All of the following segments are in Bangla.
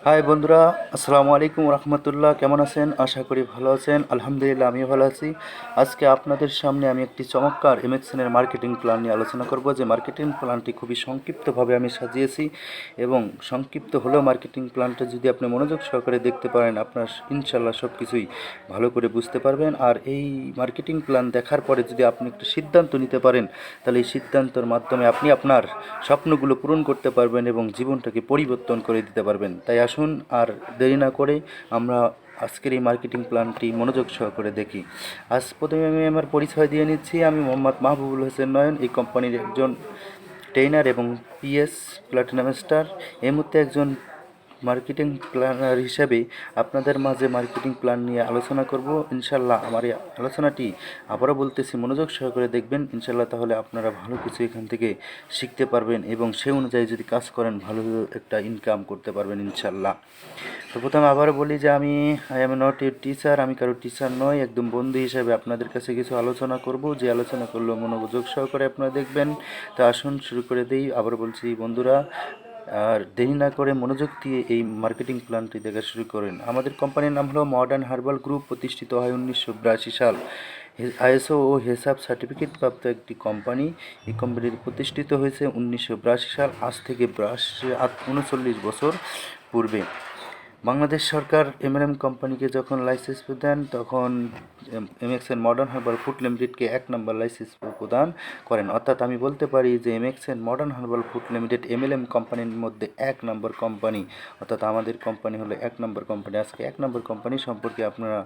হাই বন্ধুরা, আসসালামু আলাইকুম রহমতুল্লাহ। কেমন আছেন? আশা করি ভালো আছেন। আলহামদুলিল্লাহ, আমিও ভালো আছি। আজকে আপনাদের সামনে আমি একটি চমৎকার এমএক্সএনের মার্কেটিং প্ল্যান নিয়ে আলোচনা করব। যে মার্কেটিং প্ল্যানটি খুবই সংক্ষিপ্তভাবে আমি সাজিয়েছি এবং সংক্ষিপ্ত হলেও মার্কেটিং প্ল্যানটা যদি আপনি মনোযোগ সহকারে দেখতে পারেন, আপনার ইনশাল্লাহ সব কিছুই ভালো করে বুঝতে পারবেন। আর এই মার্কেটিং প্ল্যান দেখার পরে যদি আপনি একটু সিদ্ধান্ত নিতে পারেন, তাহলে এই সিদ্ধান্তের মাধ্যমে আপনি আপনার স্বপ্নগুলো পূরণ করতে পারবেন এবং জীবনটাকে পরিবর্তন করে দিতে পারবেন। তাই আসুন আর দেরি না করে আমরা আজকের এই মার্কেটিং প্ল্যানটি মনোযোগ সহকারে দেখি। আজ প্রথমে আমি আমার পরিচয় দিয়ে নিচ্ছি। আমি মোহাম্মদ মাহবুবুল হোসেন নয়ন, এই কোম্পানির একজন ট্রেনার এবং পিএস প্ল্যাটিনাম স্টার। এই মুহূর্তে একজন মার্কেটিং প্ল্যানার হিসেবে আপনাদের মাঝে মার্কেটিং প্ল্যান নিয়ে আলোচনা করব ইনশাল্লাহ। আমার এই আলোচনাটি আবারও বলতেছি, মনোযোগ সহকারে দেখবেন ইনশাল্লাহ, তাহলে আপনারা ভালো কিছু এখান থেকে শিখতে পারবেন এবং সেই অনুযায়ী যদি কাজ করেন ভালো একটা ইনকাম করতে পারবেন ইনশাল্লাহ। তো প্রথমে আবারও বলি যে I am not a teacher, আমি কারো টিচার নই, একদম বন্ধু হিসেবে আপনাদের কাছে কিছু আলোচনা করব, যে আলোচনা করলেও মনোযোগ সহকারে আপনারা দেখবেন। তো আসুন শুরু করে দিই। আবার বলছি বন্ধুরা, আর দেরি না করে মনোযোগ দিয়ে এই মার্কেটিং প্ল্যানটি দেখা শুরু করেন। আমাদের কোম্পানির নাম হলো মডার্ন হার্বাল গ্রুপ। প্রতিষ্ঠিত হয় 1982 সাল। আইএসও ও হেসাব সার্টিফিকেট প্রাপ্ত একটি কোম্পানি। এই কোম্পানিটি প্রতিষ্ঠিত হয়েছে 1982 সাল, আজ থেকে 39 বছর পূর্বে। বাংলাদেশ সরকার এমএলএম কোম্পানিকে যখন লাইসেন্স দেন, তখন এমএক্সএন মডার্ন হার্বাল ফুড লিমিটেডকে 1 নম্বর লাইসেন্স প্রদান করেন। অর্থাৎ আমি বলতে পারি যে MXN modern herbal food limited MLM কোম্পানির মধ্যে 1 নম্বর কোম্পানি। অর্থাৎ আমাদের কোম্পানি হলো 1 নম্বর কোম্পানি। আজকে 1 নম্বর কোম্পানি সম্পর্কে আপনারা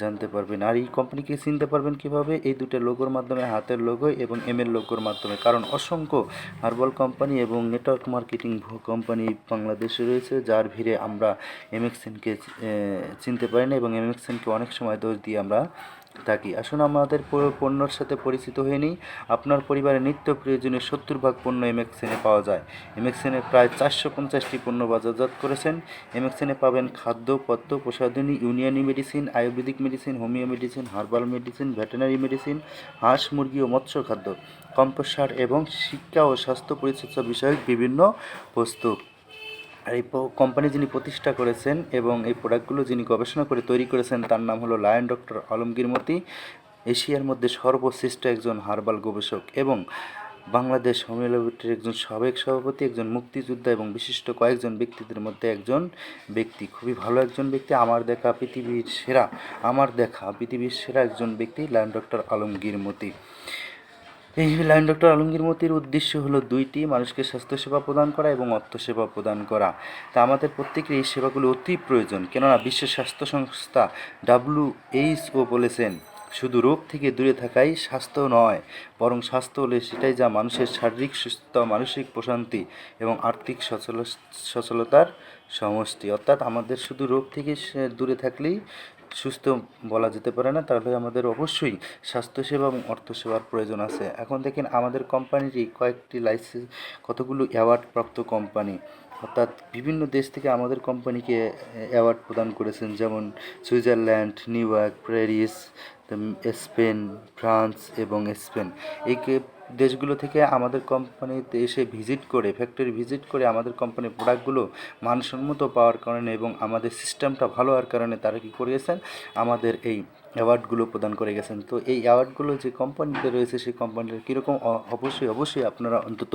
জানতে পারবেন। আর এই কোম্পানিকে চিনতে পারবেন কিভাবে? এই দুটো লোগোর মাধ্যমে, হাতের লোগো এবং এমএল লোগোর মাধ্যমে। কারণ অসংখ্য হার্বাল কোম্পানি এবং নেটওয়ার্ক মার্কেটিং কোম্পানি বাংলাদেশে রয়েছে, যার ভিড়ে আমরা এমএক্সএনকে চিনতে পারি না এবং এমএক্সএনকে অনেক সময় দোষ দিয়ে আমরা থাকি। আসুন আমাদের পণ্যর সাথে পরিচিত হয়ে নিই। আপনার পরিবারের নিত্য প্রয়োজনীয় 70 ভাগ পণ্য এমএক্সএনে পাওয়া যায়। এমএক্সএনে প্রায় 450টি পণ্য বাজারজাত করেছেন। এমএক্সএনে পাবেন খাদ্য, পথ্য প্রসাধনী, Unani medicine, Ayurvedic medicine, homeo medicine, herbal medicine, veterinary medicine, হাঁস, মুরগি ও মৎস্য খাদ্য, কম্পোসার এবং শিক্ষা ও স্বাস্থ্য পরিচর্যা বিষয়ক বিভিন্ন বস্তু। আর এই কোম্পানি যিনি প্রতিষ্ঠা করেছেন এবং এই প্রোডাক্টগুলো যিনি গবেষণা করে তৈরি করেছেন, তার নাম হলো লায়ন ডক্টর আলমগীর মতি। এশিয়ার মধ্যে সর্বশ্রেষ্ঠ একজন হার্বাল গবেষক এবং বাংলাদেশ হোমিওপ্যাথির একজন সাবেক সভাপতি, একজন মুক্তিযোদ্ধা এবং বিশিষ্ট কয়েকজন ব্যক্তিদের মধ্যে একজন ব্যক্তি। খুবই ভালো একজন ব্যক্তি, আমার দেখা পৃথিবীর সেরা একজন ব্যক্তি লায়ন ডক্টর আলমগীর মতি। এই লাইন ডক্টর আলমগীর মতির উদ্দেশ্য হলো দুইটি: মানুষকে স্বাস্থ্যসেবা প্রদান করা এবং অর্থসেবা প্রদান করা। তা আমাদের প্রত্যেকের এই সেবাগুলো অতি প্রয়োজন, কেননা বিশ্ব স্বাস্থ্য সংস্থা WHO বলেছেন, শুধু রোগ থেকে দূরে থাকাই স্বাস্থ্য নয়, বরং স্বাস্থ্য হলে সেটাই যা মানুষের শারীরিক সুস্থতা, মানসিক প্রশান্তি এবং আর্থিক সচলতার সমষ্টি। অর্থাৎ আমাদের শুধু রোগ থেকে দূরে থাকলেই সুস্থ বলা যেতে পারে না, তাহলে আমাদের অবশ্যই স্বাস্থ্যসেবা এবং অর্থসেবার প্রয়োজন আছে। এখন দেখেন আমাদের কোম্পানিটি কয়েকটি লাইসেন্স, কতগুলো অ্যাওয়ার্ড প্রাপ্ত কোম্পানি। অর্থাৎ বিভিন্ন দেশ থেকে আমাদের কোম্পানিকে অ্যাওয়ার্ড প্রদান করেছেন, যেমন Switzerland, new York, Paris, Spain, France এবং স্পেন। এই দেশগুলো থেকে আমাদের কোম্পানিতে এসে ভিজিট করে, ফ্যাক্টরি ভিজিট করে আমাদের কোম্পানির প্রোডাক্টগুলো মানসম্মত পাওয়ার কারণে এবং আমাদের সিস্টেমটা ভালো হওয়ার কারণে তারা কী করে গেছেন, আমাদের এই অ্যাওয়ার্ডগুলো প্রদান করে গেছেন। তো এই অ্যাওয়ার্ডগুলো যে কোম্পানিতে রয়েছে, সেই কোম্পানির কীরকম অবশ্যই আপনারা অন্তত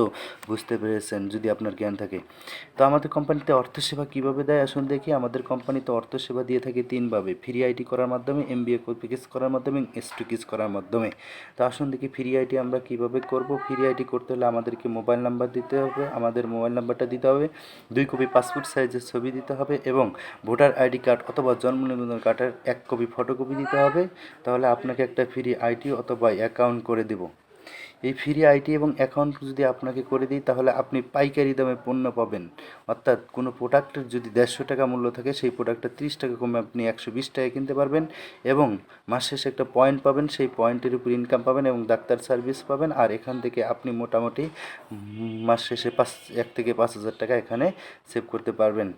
বুঝতে পেরেছেন যদি আপনার জ্ঞান থাকে। তো আমাদের কোম্পানিতে অর্থসেবা কীভাবে দেয় আসুন দেখি। আমাদের কোম্পানিতে অর্থসেবা দিয়ে থাকে তিনভাবে: ফ্রি আইটি করার মাধ্যমে, MBA প্যাকেজ করার মাধ্যমে, এসটুকিজ করার মাধ্যমে। তো আসুন দেখি ফ্রি আইটি আমরা কীভাবে করব। ফ্রি আইটি করতে হলে আমাদেরকে মোবাইল নাম্বার দিতে হবে। আমাদের মোবাইল নাম্বারটা দিতে হবে, 2 কপি পাসপোর্ট সাইজের ছবি দিতে হবে এবং ভোটার আইডি কার্ড অথবা জন্ম নিবন্ধন কার্ডের 1 কপি ফটোকপি দিতে হবে। তাহলে আপনাকে একটা ফ্রি আইটি অথবা অ্যাকাউন্ট করে দেব। এই ফ্রি আইটি এবং অ্যাকাউন্ট যদি আপনাকে করে দিই, তাহলে আপনি পাইকারি দামে পণ্য পাবেন। অর্থাৎ কোনো প্রোডাক্টের যদি 150 টাকা মূল্য থাকে, সেই প্রোডাক্টটা 30 টাকা কমে আপনি 120 টাকায় কিনতে পারবেন এবং মাস শেষে একটা পয়েন্ট পাবেন, সেই পয়েন্টের উপর ইনকাম পাবেন এবং ডাক্তার সার্ভিস পাবেন। আর এখান থেকে আপনি মোটামুটি মাস শেষে 1 থেকে 5 হাজার টাকা এখানে সেভ করতে পারবেন।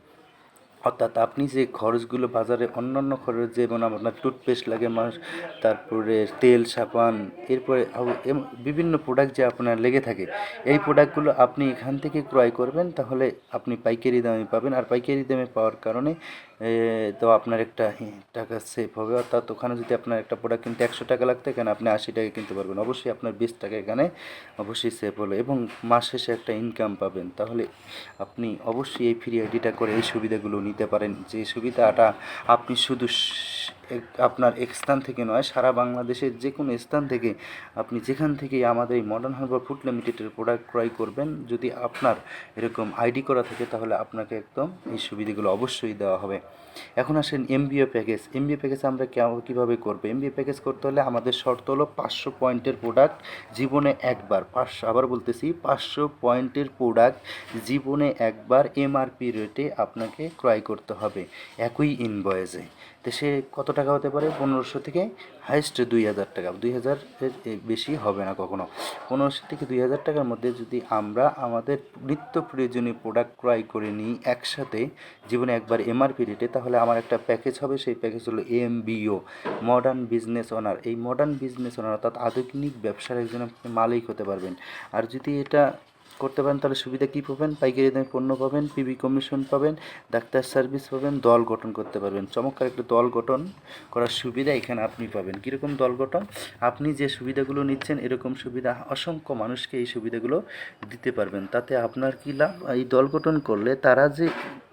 অর্থাৎ আপনি যে খরচগুলো বাজারে অন্যান্য খরচ যেমন আপনার টুথপেস্ট লাগে মানুষ, তারপরে তেল সাবান, এরপরে বিভিন্ন প্রোডাক্ট যে আপনার লেগে থাকে, এই প্রোডাক্টগুলো আপনি এখান থেকে ক্রয় করবেন, তাহলে আপনি পাইকারি দামে পাবেন। আর পাইকারি দামে পাওয়ার কারণে তো আপনার একটা টাকা সেভ হবে। অর্থাৎ ওখানে যদি আপনার একটা প্রোডাক্ট কিনতে 100 টাকা লাগতো, এখানে আপনি 80 টাকা কিনতে পারবেন। অবশ্যই আপনার 20 টাকা এখানে অবশ্যই সেভ হলো এবং মাস শেষে একটা ইনকাম পাবেন। তাহলে আপনি অবশ্যই এই ফ্রি আইডিটা করে এই সুবিধাগুলো নিতে পারেন। যে সুবিধাটা আপনি শুধু আপনার এক স্থান থেকে নয়, সারা বাংলাদেশের যে কোনো স্থান থেকে আপনি যেখান থেকেই আমাদের এই মডার্ন হারবার ফুড লিমিটেডের প্রোডাক্ট ক্রয় করবেন, যদি আপনার এরকম আইডি করা থাকে, তাহলে আপনাকে একদম এই সুবিধাগুলো অবশ্যই দেওয়া হবে। এখন আসেন এমবিও প্যাকেজ। এমবিও প্যাকেজ আমরা কীভাবে করবো? এমবিও প্যাকেজ করতে হলে আমাদের শর্ত হলো 500 পয়েন্টের প্রোডাক্ট জীবনে একবার, 500, আবার বলতেছি 500 পয়েন্টের প্রোডাক্ট জীবনে একবার এমআরপি রেটে আপনাকে ক্রয় করতে হবে একই ইনভয়েসে। তো সে কত টাকা হতে পারে? 1500 থেকে হাইস্ট 2000 টাকা। 2000-এর বেশি হবে না কখনো। 1500 থেকে 2000 টাকার মধ্যে যদি আমরা আমাদের নিত্য প্রয়োজনীয় প্রোডাক্ট ক্রয় করে নিই একসাথে জীবনে একবার এমআরপি রেটে, তাহলে আমার একটা প্যাকেজ হবে। সেই প্যাকেজ হলো এমবিও, মডার্ন বিজনেস ওনার। এই মডার্ন বিজনেস ওনার অর্থাৎ আধুনিক ব্যবসার একজন আপনি মালিক হতে পারবেন। আর যদি এটা করতে পারেন তাহলে সুবিধা কী পাবেন? পাইকারি দামে পণ্য পাবেন, পিবি কমিশন পাবেন, ডাক্তার সার্ভিস পাবেন, দল গঠন করতে পারবেন। চমৎকার একটা দল গঠন করার সুবিধা এখানে আপনি পাবেন। কীরকম দল গঠন? আপনি যে সুবিধাগুলো নিচ্ছেন এরকম সুবিধা অসংখ্য মানুষকে এই সুবিধাগুলো দিতে পারবেন। তাতে আপনার কী লাভ? এই দল গঠন করলে তারা যে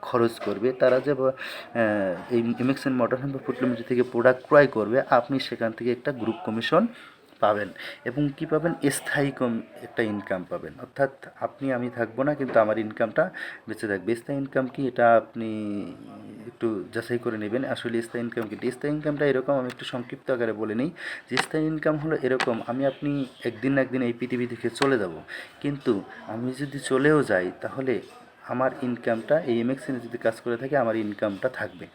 খরচ করবে, তারা যে এই MXN modern Harbour food limited থেকে প্রোডাক্ট ক্রয় করবে, আপনি সেখান থেকে একটা গ্রুপ কমিশন পাবেন এবং কী পাবেন? স্থায়ী একটা ইনকাম পাবেন। অর্থাৎ আমি থাকবো না, কিন্তু আমার ইনকামটা বেঁচে থাকবে। স্থায়ী ইনকাম কি, এটা আপনি একটু যাচাই করে নেবেন। আসলে স্থায়ী ইনকাম কি? স্থায়ী ইনকামটা এরকম, আমি একটু সংক্ষিপ্ত আকারে বলে নিই। যে স্থায়ী ইনকাম হলো এরকম, আপনি একদিন না একদিন এই পৃথিবী থেকে চলে যাব, কিন্তু আমি যদি চলেও যাই তাহলে আমার ইনকামটা এই এমএক্সএনে যদি কাজ করে থাকে আমার ইনকামটা থাকবে।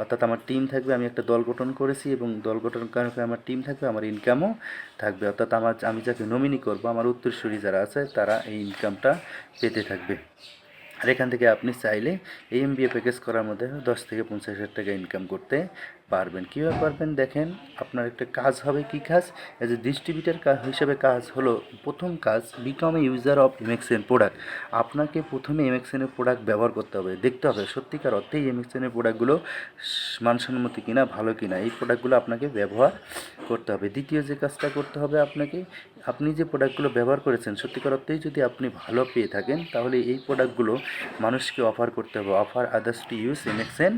অর্থাৎ আমার টিম থাকবে, আমি একটা দল গঠন করেছি এবং দল গঠন কারণে আমার টিম থাকবে, আমার ইনকামও থাকবে। অর্থাৎ আমি যাকে নমিনি করবো, আমার উত্তরসূরি যারা আছে তারা এই ইনকামটা পেতে থাকবে। আর এখান থেকে আপনি চাইলে এই এমবিএ প্যাকেজ করার মধ্যে 10 থেকে 50,000 টাকা ইনকাম করতে পারবেন। কীভাবে পারবেন দেখেন, আপনার একটা কাজ হবে। কি কাজ? এজ এ ডিস্ট্রিবিউটার হিসেবে কাজ হলো, প্রথম কাজ become a user of MXN product. আপনাকে প্রথমে এমএক্সএনের প্রোডাক্ট ব্যবহার করতে হবে, দেখতে হবে সত্যিকার অর্থেই এমএক্সএনের প্রোডাক্টগুলো মানসম্মত কিনা, ভালো কিনা, এই প্রোডাক্টগুলো আপনাকে ব্যবহার করতে হবে। দ্বিতীয় যে কাজটা করতে হবে আপনাকে, আপনি যে প্রোডাক্টগুলো ব্যবহার করেছেন সত্যিকার অর্থেই যদি আপনি ভালো পেয়ে থাকেন, তাহলে এই প্রোডাক্টগুলো মানুষকে অফার করতে হবে। Offer others to use MXN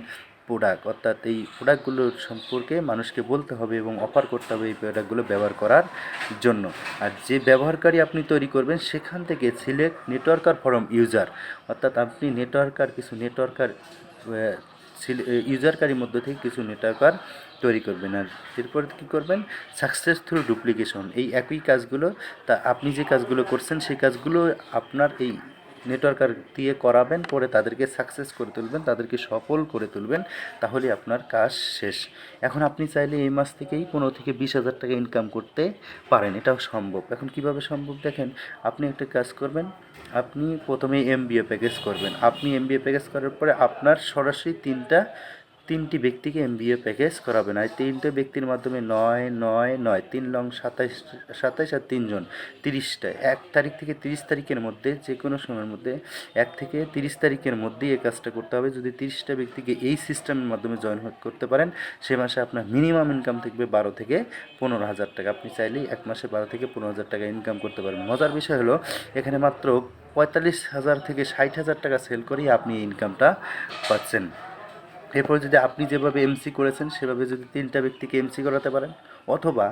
product, অর্থাৎ এই প্রোডাক্টগুলোর সম্পর্কে মানুষকে বলতে হবে এবং অফার করতে হবে এই প্রোডাক্টগুলো ব্যবহার করার জন্য। আর যে ব্যবহারকারী আপনি তৈরি করবেন সেখান থেকে সিলেক্ট নেটওয়ার্কার ফ্রম ইউজার, অর্থাৎ আপনি ইউজারকারীর মধ্যে থেকে কিছু নেটওয়ার্কার তৈরি করবেন। আর এরপর কী করবেন? Successful duplication. এই একই কাজগুলো, তা আপনি যে কাজগুলো করছেন সেই কাজগুলো আপনার এই নেটওয়ার্কার দিয়ে করাবেন, পরে তাদেরকে সাকসেস করে তুলবেন, তাদেরকে সফল করে তুলবেন, তাহলে আপনার কাজ শেষ। এখন আপনি চাইলে এই মাস থেকেই 15 থেকে 20,000 টাকা ইনকাম করতে পারেন, এটাও সম্ভব। এখন কিভাবে সম্ভব দেখেন, আপনি একটা কাজ করবেন, আপনি প্রথমে এমবিএ প্যাকেজ করবেন। আপনি এমবিএ প্যাকেজ করার পরে আপনার সরাসরি তিনটি ব্যক্তিকে এমবিএ প্যাকেজ করাবেন। আর 3টে ব্যক্তির মাধ্যমে 9, 9, 9, 3 লং 27, 27 আর 3 জন 30টা। 1 তারিখ থেকে 30 তারিখের মধ্যে, যে কোনো সময়ের মধ্যে 1 থেকে 30 তারিখের মধ্যেই এই কাজটা করতে হবে। যদি 30টা ব্যক্তিকে এই সিস্টেমের মাধ্যমে জয়েন করতে পারেন, সে মাসে আপনার মিনিমাম ইনকাম থাকবে 12 থেকে 15,000 টাকা। আপনি চাইলেই এক মাসে 12 থেকে 15,000 টাকা ইনকাম করতে পারেন। মজার বিষয় হলো এখানে মাত্র 45,000 থেকে 60,000 টাকা সেল করেই আপনি এই ইনকামটা পাচ্ছেন। এরপর যদি আপনি যেভাবে এমসি করেছেন সেভাবে যদি 3টা ব্যক্তিকে এমসি করাতে পারেন, অথবা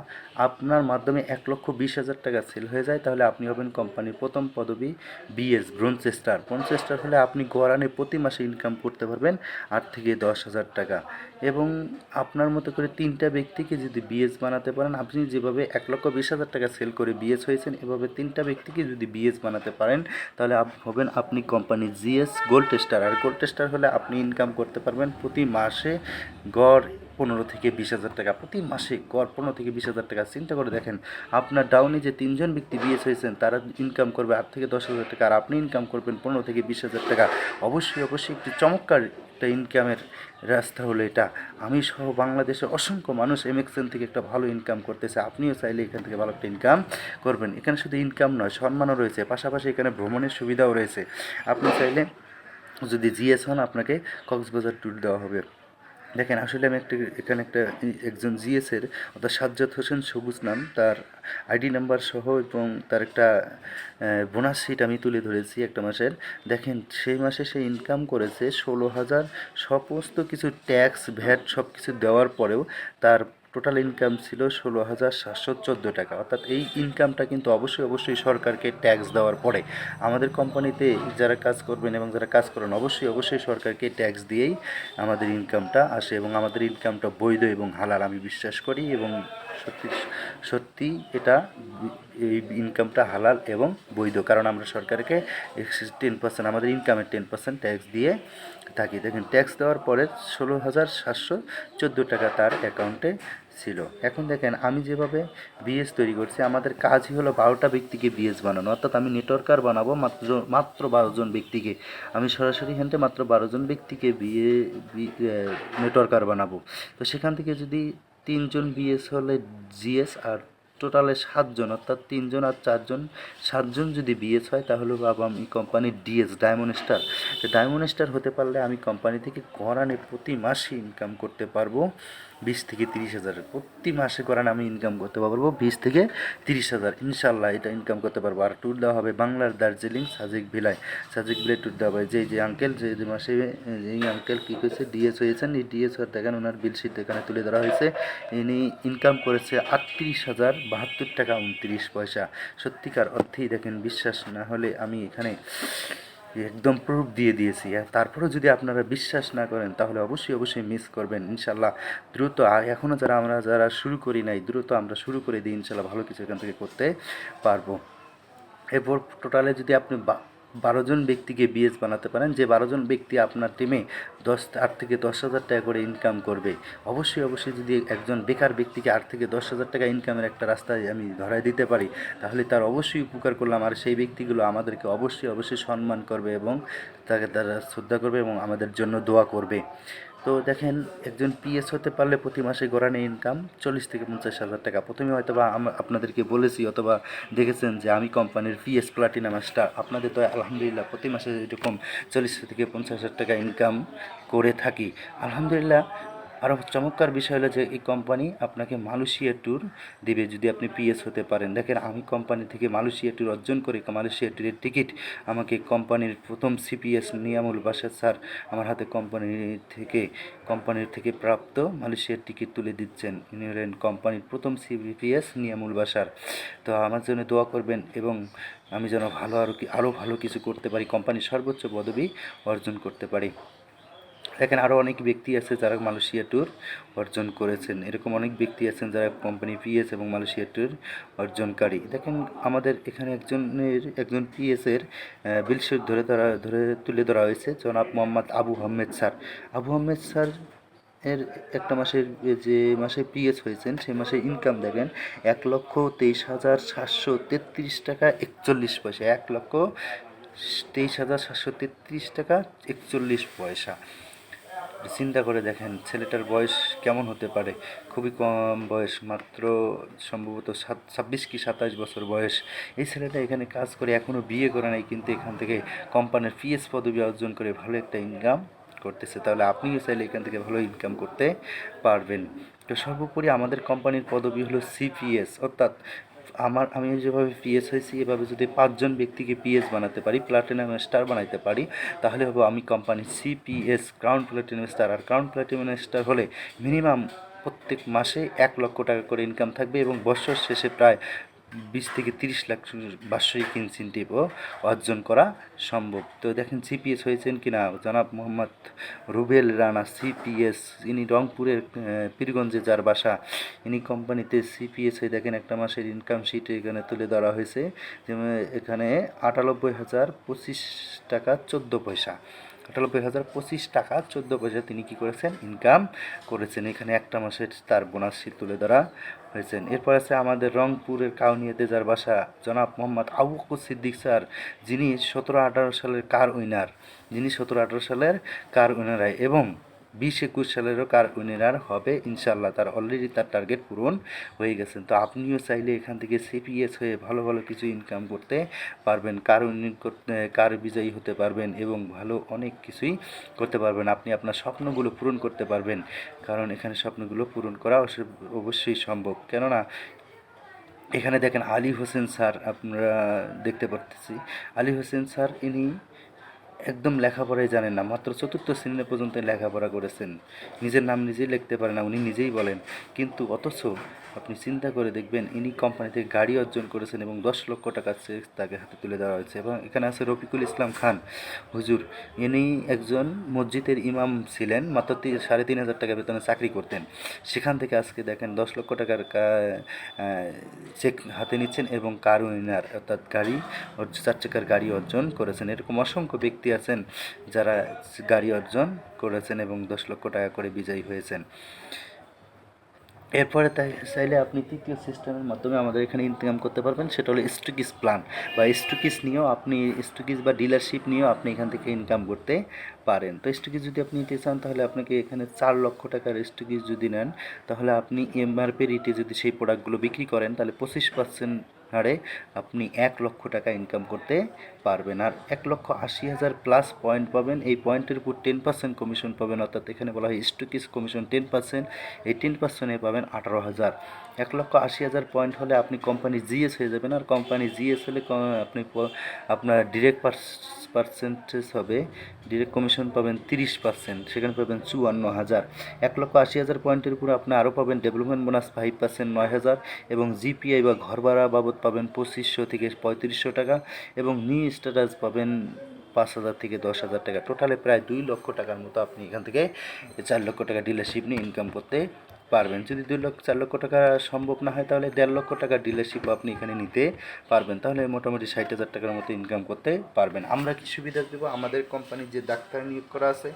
আপনার মাধ্যমে 1,20,000 টাকা সেল হয়ে যায়, তাহলে আপনি হবেন কোম্পানির প্রথম পদবি BS, bronze star. Bronze star হলে আপনি গড়ানে প্রতি মাসে ইনকাম করতে পারবেন 8 থেকে 10,000 টাকা। এবং আপনার মতো করে 3টা ব্যক্তিকে যদি বিএস বানাতে পারেন, আপনি যেভাবে 1,20,000 টাকা সেল করে বিএস হয়েছেন, এভাবে 3টা ব্যক্তিকে যদি বিএস বানাতে পারেন, তাহলে হবেন আপনি কোম্পানির জিএস, গোল্ড স্টার। আর গোল্ড স্টার হলে আপনি ইনকাম করতে পারবেন প্রতি মাসে গড় 15 থেকে 20,000 টাকা। প্রতি মাসে গড় 15 থেকে 20,000 টাকা। চিন্তা করে দেখেন, আপনার ডাউনে যে 3জন ব্যক্তি বিএস হয়েছেন তারা ইনকাম করবে 8 থেকে 10,000 টাকা, আর আপনি ইনকাম করবেন 15 থেকে 20,000 টাকা। অবশ্যই একটি চমৎকার একটা ইনকামের রাস্তা হলো এটা। আমি সহ বাংলাদেশের অসংখ্য মানুষ এমএক্সএন থেকে একটা ভালো ইনকাম করতেছে। আপনিও চাইলে এখান থেকে ভালো একটা ইনকাম করবেন। এখানে শুধু ইনকাম নয়, সম্মানও রয়েছে, পাশাপাশি এখানে ভ্রমণের সুবিধাও রয়েছে। আপনি চাইলে যদি জিএস হন, আপনাকে কক্সবাজার ট্যুর দেওয়া হবে। দেখেন, আসলে আমি এখানে একজন জিএসের অর্থাৎ সাজ্জাদ হোসেন সবুজ নাম, তার আইডি নাম্বার সহ এবং তার একটা বোনাস শিট আমি তুলে ধরেছি একটা মাসের। দেখেন, সেই মাসে সে ইনকাম করেছে 16,000, সমস্ত কিছু ট্যাক্স ভ্যাট সব কিছু দেওয়ার পরেও তার টোটাল ইনকাম ছিল 16,714 টাকা। অর্থাৎ এই ইনকামটা কিন্তু অবশ্যই সরকারকে ট্যাক্স দেওয়ার পরে। আমাদের কোম্পানিতে যারা কাজ করবেন এবং যারা কাজ করেন অবশ্যই সরকারকে ট্যাক্স দিয়েই আমাদের ইনকামটা আসে, এবং আমাদের ইনকামটা বৈধ এবং হালাল আমি বিশ্বাস করি। এবং সত্যি এটা, এই ইনকামটা হালাল এবং বৈধ, কারণ আমরা সরকারকে 10%, আমাদের ইনকামের 10% ট্যাক্স দিয়ে থাকি। দেখেন, ট্যাক্স দেওয়ার পরে 16,714 টাকা তার অ্যাকাউন্টে ছিল। এখন দেখেন, আমি যেভাবে বিএস তৈরি করছি, আমাদের কাজই হলো 12টা ব্যক্তিকে বিএস বানানো। অর্থাৎ আমি নেটওয়ার্কার বানাবো মাত্র 12 জন ব্যক্তিকে। আমি সরাসরি হেনতে মাত্র 12 জন ব্যক্তিকে নেটওয়ার্কার বানাবো। তো সেখান থেকে যদি 3 জন বিএস হলে জিএস, আর টোটালে 7 জন, অর্থাৎ 3 জন আর 4 জন, 7 জন যদি বিএস হয়, তাহলে বাবা আমি কোম্পানির ডিএস, ডায়মন্ড স্টার। তো ডায়মন্ড স্টার হতে পারলে আমি কোম্পানি থেকে গড়ানে প্রতি মাসে ইনকাম করতে পারবো 20 থেকে 30,000। প্রতি মাসে করান আমি ইনকাম করতে পারবো 20 থেকে 30,000, ইনশাল্লাহ এটা ইনকাম করতে পারবো। আর ট্যুর দেওয়া হবে বাংলার দার্জিলিং, সাজেক ভিলায় ট্যুর দেওয়া হবে। যে আঙ্কেল যে মাসে এই আঙ্কেল কী করেছে, ডিএস হয়েছেন, এই ডিএস হওয়ার দেখেন ওনার বিল শিট এখানে তুলে ধরা হয়েছে। ইনি ইনকাম করেছে 38,072 টাকা 29 পয়সা। সত্যিকার অর্থেই দেখেন, বিশ্বাস না হলে আমি এখানে একদম প্রুফ দিয়ে দিয়েছি। আর তারপরেও যদি আপনারা বিশ্বাস না করেন, তাহলে অবশ্যই মিস করবেন। ইনশাল্লাহ দ্রুত, আর এখনও যারা শুরু করি নাই, দ্রুত আমরা শুরু করে দিই, ইনশাল্লাহ ভালো কিছু এখান থেকে করতে পারবো। এরপর টোটালে যদি আপনি 12 জন ব্যক্তিকে বিএস বানাতে পারেন, যে 12 জন ব্যক্তি আপনার টিমে 8 থেকে 10,000 টাকা করে ইনকাম করবে। অবশ্যই যদি একজন বেকার ব্যক্তিকে 8 থেকে 10,000 টাকা ইনকামের একটা রাস্তায় আমি ধরায় দিতে পারি, তাহলে তার অবশ্যই উপকার করলাম। আর সেই ব্যক্তিগুলো আমাদেরকে অবশ্যই সম্মান করবে এবং তাকে তারা শ্রদ্ধা করবে এবং আমাদের জন্য দোয়া করবে। তো দেখেন, একজন পিএস হতে পারলে প্রতি মাসে গড়ানে ইনকাম 40 থেকে 50,000 টাকা। প্রথমে হয়তো বা আপনাদেরকে বলেছি অথবা দেখেছেন যে আমি কোম্পানির পিএস প্লাটিনাম স্টার। আপনাদের তো আলহামদুলিল্লাহ প্রতি মাসে এরকম 40 থেকে 50,000 টাকা ইনকাম করে থাকি আলহামদুলিল্লাহ। আরও চমৎকার বিষয় হলো যে এই কোম্পানি আপনাকে মালয়েশিয়া ট্যুর দিবে যদি আপনি পিএস হতে পারেন। দেখেন, আমি কোম্পানি থেকে মালয়েশিয়া ট্যুর অর্জন করে মালয়েশিয়া ট্যুরের টিকিট আমাকে কোম্পানির প্রথম সিপিএস নিয়ামুল বাসার স্যার আমার হাতে কোম্পানির থেকে প্রাপ্ত মালয়েশিয়ার টিকিট তুলে দিচ্ছেন। ইনি হলেন কোম্পানির প্রথম সিপিএস নিয়ামুল বাসার। তো আমার জন্য দোয়া করবেন এবং আমি যেন আরও ভালো কিছু করতে পারি, কোম্পানির সর্বোচ্চ পদবি অর্জন করতে পারি। দেখেন, আরও অনেক ব্যক্তি আছে যারা মালয়েশিয়া ট্যুর অর্জন করেছেন। এরকম অনেক ব্যক্তি আছেন যারা কোম্পানি পিএস এবং মালয়েশিয়া ট্যুর অর্জনকারী। দেখেন, আমাদের এখানে একজন পিএসের বিলশিট তুলে ধরা হয়েছে, জনাব মোহাম্মদ আবু আহমেদ স্যার। আবু আহমেদ স্যার এর একটা মাসের যে মাসে পিএস হয়েছেন, সেই মাসে ইনকাম দেখেন 1,23,733 টাকা 41 পয়সা। 1,23,733 টাকা 41 পয়সা। চিন্তা করে দেখেন ছেলেটার বয়স কেমন হতে পারে। খুবই কম বয়স, মাত্র সম্ভবত 26 কি 27 বছর বয়স। এই ছেলেটা এখানে কাজ করে, এখনও বিয়ে করে নাই, কিন্তু এখান থেকে কোম্পানির পিএস পদবি অর্জন করে ভালো একটা ইনকাম করতেছে। তাহলে আপনিও চাইলে এখান থেকে ভালো ইনকাম করতে পারবেন। তো সর্বোপরি আমাদের কোম্পানির পদবি হলো সিপিএস, অর্থাৎ আমি যেভাবে পিএস হয়েছি, এভাবে যদি 5 জন ব্যক্তিকে পিএস বানাতে পারি, প্লাটিনাম স্টার বানাইতে পারি, তাহলে হবে আমি company CPS crown platinum star. আর ক্রাউন প্লাটিনাম স্টার হলে মিনিমাম প্রত্যেক মাসে 1 লক্ষ টাকা করে ইনকাম থাকবে এবং বছর শেষে প্রায় 20 থেকে 30 লাখ বার্ষিক ইনসেন্টিভও অর্জন করা সম্ভব। তো দেখেন সিপিএস হয়েছেন কিনা জনাব মোহাম্মদ রুবেল রানা সিপিএস। ইনি রংপুরের পীরগঞ্জে যার বাসা, ইনি কোম্পানিতে সিপিএস হয়ে দেখেন একটা মাসের ইনকাম শিট এখানে তুলে ধরা হয়েছে। যেমন এখানে 98,025 টাকা 14 পয়সা, 98,025 টাকা 14 পয়সা তিনি কী করেছেন, ইনকাম করেছেন। এখানে একটা মাসের তার বোনাস শিট তুলে ধরা হয়েছেন। এরপর আছে আমাদের রংপুরের কাউনিয়াতে যার বাসা, জনাব মোহাম্মদ আবু বকর সিদ্দিক স্যার, যিনি 17-18 সালের কার উইনার। যিনি 17-18 সালের কার উইনার এবং 20-21 সালেরও কার উইনার হবে ইনশাল্লাহ। তার অলরেডি তার টার্গেট পূরণ হয়ে গেছে। তো আপনিও চাইলে এখান থেকে সিপিএস হয়ে ভালো ভালো কিছু ইনকাম করতে পারবেন, কার উইনিং করতে, কার বিজয়ী হতে পারবেন এবং ভালো অনেক কিছুই করতে পারবেন। আপনি আপনার স্বপ্নগুলো পূরণ করতে পারবেন, কারণ এখানে স্বপ্নগুলো পূরণ করা অবশ্যই সম্ভব। কেননা এখানে দেখেন আলী হোসেন স্যার, আপনারা দেখতে পারতেছি আলী হোসেন স্যার ইনি একদম লেখাপড়াই জানেন না, মাত্র 4র্থ শ্রেণী পর্যন্ত লেখাপড়া করেছেন, নিজের নাম নিজেই লিখতে পারে না, উনি নিজেই বলেন। কিন্তু অথচ আপনি চিন্তা করে দেখবেন ইনি কোম্পানি থেকে গাড়ি অর্জন করেছেন এবং 10 লক্ষ টাকা চেক তাকে হাতে তুলে দেওয়া হয়েছে। এবং এখানে আছে রফিকুল ইসলাম খান হুজুর, ইনি একজন মসজিদের ইমাম ছিলেন, মাত্র 3,500 টাকা বেতনে চাকরি করতেন। সেখান থেকে আজকে দেখেন 10 লক্ষ টাকার চেক হাতে নিচ্ছেন এবং কার উইনার অর্থাৎ গাড়ি 4 চাকার গাড়ি অর্জন করেছেন। এরকম অসংখ্য ব্যক্তি আছেন যারা গাড়ি অর্জন করেছেন এবং 10 লক্ষ টাকা করে বিজয়ী হয়েছেন। এরপরে চাইলে আপনি তৃতীয় সিস্টেমের মাধ্যমে আমাদের এখানে ইনকাম করতে পারবেন, সেটা হলো স্টকিস প্ল্যান বা স্টকিস নিয়েও আপনি, স্টকিস বা ডিলারশিপ নিয়েও আপনি এখান থেকে ইনকাম করতে পারেন। তো স্টকিস যদি আপনি নিতে চান তাহলে আপনাকে এখানে 4 লক্ষ টাকার স্টকিস যদি নেন তাহলে আপনি এমআরপি রেটে যদি সেই প্রোডাক্টগুলো বিক্রি করেন তাহলে 25% হারে আপনি 1 লক্ষ টাকা ইনকাম করতে পারবেন। আর 1,80,000 প্লাস পয়েন্ট পাবেন, এই পয়েন্টের উপর 10% কমিশন পাবেন, অর্থাৎ এখানে বলা হয় স্টকিস কমিশন 10%, এই 10%-এ পাবেন 18,000। 1,80,000 পয়েন্ট হলে আপনি কোম্পানি জিএস হয়ে যাবেন, আর কোম্পানি জিএস হলে আপনি আপনার ডিরেক্ট পার্সেন্টেজ হবে, ডিরেক্ট কমিশন পাবেন 30%, সেখানে পাবেন 54,000। 1,80,000 পয়েন্টের উপরে আপনি আরও পাবেন ডেভেলপমেন্ট বোনাস 5%, 9,000 এবং জিপিআই বা ঘর ভাড়া বাবদ পাবেন 2500 থেকে 3500 টাকা এবং নিউ স্ট্যাটাস পাবেন 5,000 থেকে 10,000 টাকা। টোটালে প্রায় 2 লক্ষ টাকার মতো আপনি এখান থেকে 4 লক্ষ টাকা ডিলারশিপ নিয়ে ইনকাম করতে পারবেন। যদি 4 লক্ষ টাকা সম্ভব না হয় তাহলে 1.5 লক্ষ টাকা ডিলারশিপ আপনি এখানে নিতে পারবেন, তাহলে মোটামুটি 60,000 টাকার মতো ইনকাম করতে পারবেন। আমরা কি সুবিধা দেবো, আমাদের কোম্পানির যে ডাক্তার নিয়োগ করা আছে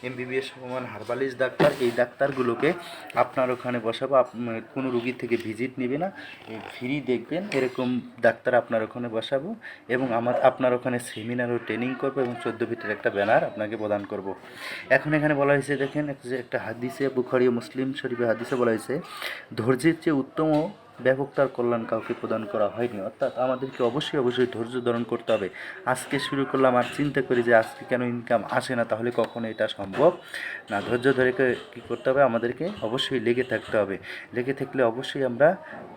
এমবিবিএস সমান হার্বালিস্ট ডাক্তার, এই ডাক্তারগুলোকে আপনার ওখানে বসাবো। কোনো রুগীর থেকে ভিজিট নেবে না, ফ্রি দেখবেন এরকম ডাক্তার আপনার ওখানে বসাবো এবং আপনার ওখানে সেমিনার ও ট্রেনিং করবো এবং 14 ফিটের একটা ব্যানার আপনাকে প্রদান করব। এখন এখানে বলা হয়েছে দেখেন যে একটা হাদিসে, বুখারী ও মুসলিম শরীফে হাদিসে বলা হয়েছে ধৈর্যের চেয়ে উত্তম ও ব্যাপক তার কল্যাণ কাউকে প্রদান করা হয়নি। অর্থাৎ আমাদেরকে অবশ্যই ধৈর্য ধারণ করতে হবে। আজকে শুরু করলাম আর চিন্তা করি যে আজকে কেন ইনকাম আসে না, তাহলে কখনো এটা সম্ভব না। ধৈর্য ধরে কী করতে হবে, আমাদেরকে অবশ্যই লেগে থাকতে হবে। লেগে থাকলে অবশ্যই আমরা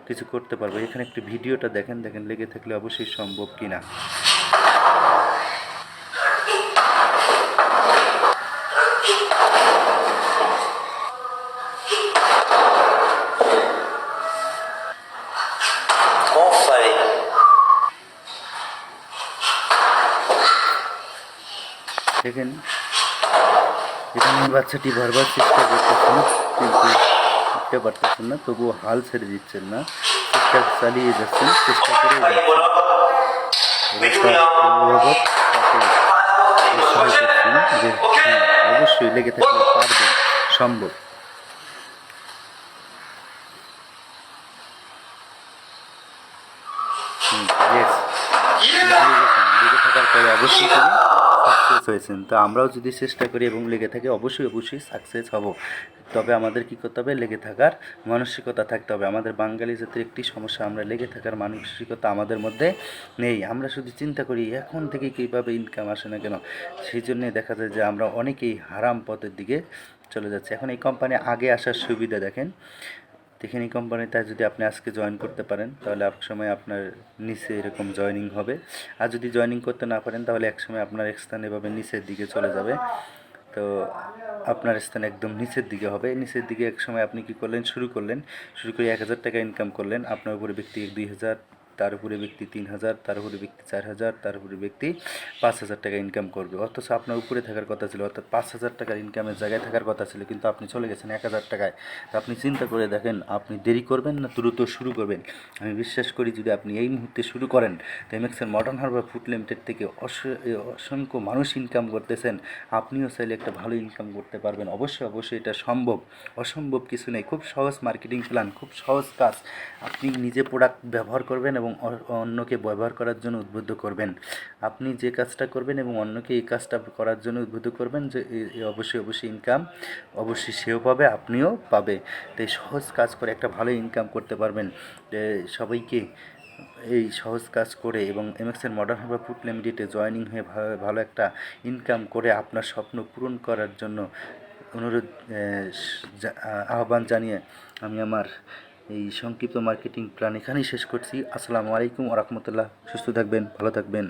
কিছু করতে পারবো। এখানে একটু ভিডিওটা দেখেন লেগে থাকলে অবশ্যই সম্ভব কিনা। দেখেন এখানে বাচ্চাটি বারবার চেষ্টা করতেছেন কিন্তু উঠতে পারতেছেন না, তবুও হাল ছেড়ে দিচ্ছেন না, চেষ্টা চালিয়ে যাচ্ছেন, চেষ্টা করে যে অবশ্যই লেগে থাকলে পারবেন, সম্ভব। লেগে থাকার পরে অবশ্যই সাকসেস হয়েছেন। তো আমরাও যদি চেষ্টা করি এবং লেগে থাকি অবশ্যই সাকসেস হব। তবে আমাদের কী করতে হবে, লেগে থাকার মানসিকতা থাকতে হবে। আমাদের বাঙালি জাতির একটি সমস্যা, আমরা লেগে থাকার মানসিকতা আমাদের মধ্যে নেই। আমরা শুধু চিন্তা করি এখন থেকে কীভাবে ইনকাম আসে না কেন, সেই জন্যে দেখা যায় যে আমরা অনেকেই হারাম পথের দিকে চলে যাচ্ছে। এখন এই কোম্পানি আগে আসার সুবিধা দেখেন এই কোম্পানিতে যদি আপনি আজকে জয়েন করতে পারেন তাহলে এক সময় আপনার নিচে এরকম জয়েনিং হবে, আর যদি জয়েনিং করতে না পারেন তাহলে এক সময় আপনার স্থান এভাবে নিচের দিকে চলে যাবে। তো আপনার স্থান একদম নিচের দিকে হবে, নিচের দিকে এক সময় আপনি কী করলেন, শুরু করে 1,000 টাকা ইনকাম করলেন, আপনার উপরে ব্যক্তি 2,000, তার উপরে ব্যক্তি 3,000, তার উপরে ব্যক্তি 4,000, তার উপরে ব্যক্তি 5,000 টাকা ইনকাম করবে। অথচ আপনার উপরে থাকার কথা ছিল, অর্থাৎ 5,000 টাকার ইনকামের জায়গায় থাকার কথা ছিল, কিন্তু আপনি চলে গেছেন 1,000 টাকায়। তো আপনি চিন্তা করে দেখেন আপনি দেরি করবেন না দ্রুত শুরু করবেন। আমি বিশ্বাস করি যদি আপনি এই মুহূর্তে শুরু করেন তো এমএক্সের মডার্ন হারবার ফুড লিমিটেড থেকে অসংখ্য মানুষ ইনকাম করতেছেন, আপনিও চাইলে একটা ভালো ইনকাম করতে পারবেন। অবশ্যই এটা সম্ভব, অসম্ভব কিছু নেই। খুব সহজ মার্কেটিং প্ল্যান, খুব সহজ কাজ। আপনি নিজে প্রোডাক্ট ব্যবহার করবেন এবং এবং অন্যকে ব্যবহার করার জন্য উদ্বুদ্ধ করবেন। আপনি যে কাজটা করবেন এবং অন্যকে এই কাজটা করার জন্য উদ্বুদ্ধ করবেন যে অবশ্যই অবশ্যই ইনকাম অবশ্যই সেও পাবে, আপনিও পাবে। তো এই সহজ কাজ করে একটা ভালো ইনকাম করতে পারবেন। সবাইকে এই সহজ কাজ করে এবং এমএক্সের মডার্ন হারবার ফুড লিমিটেডে জয়েনিং হয়ে ভালো একটা ইনকাম করে আপনার স্বপ্ন পূরণ করার জন্য অনুরোধ আহ্বান জানিয়ে আমি আমার এই সংক্ষিপ্ত মার্কেটিং প্ল্যান এখানেই শেষ করছি। আসসালামু আলাইকুম ওয়া রাহমাতুল্লাহ। সুস্থ থাকবেন, ভালো থাকবেন।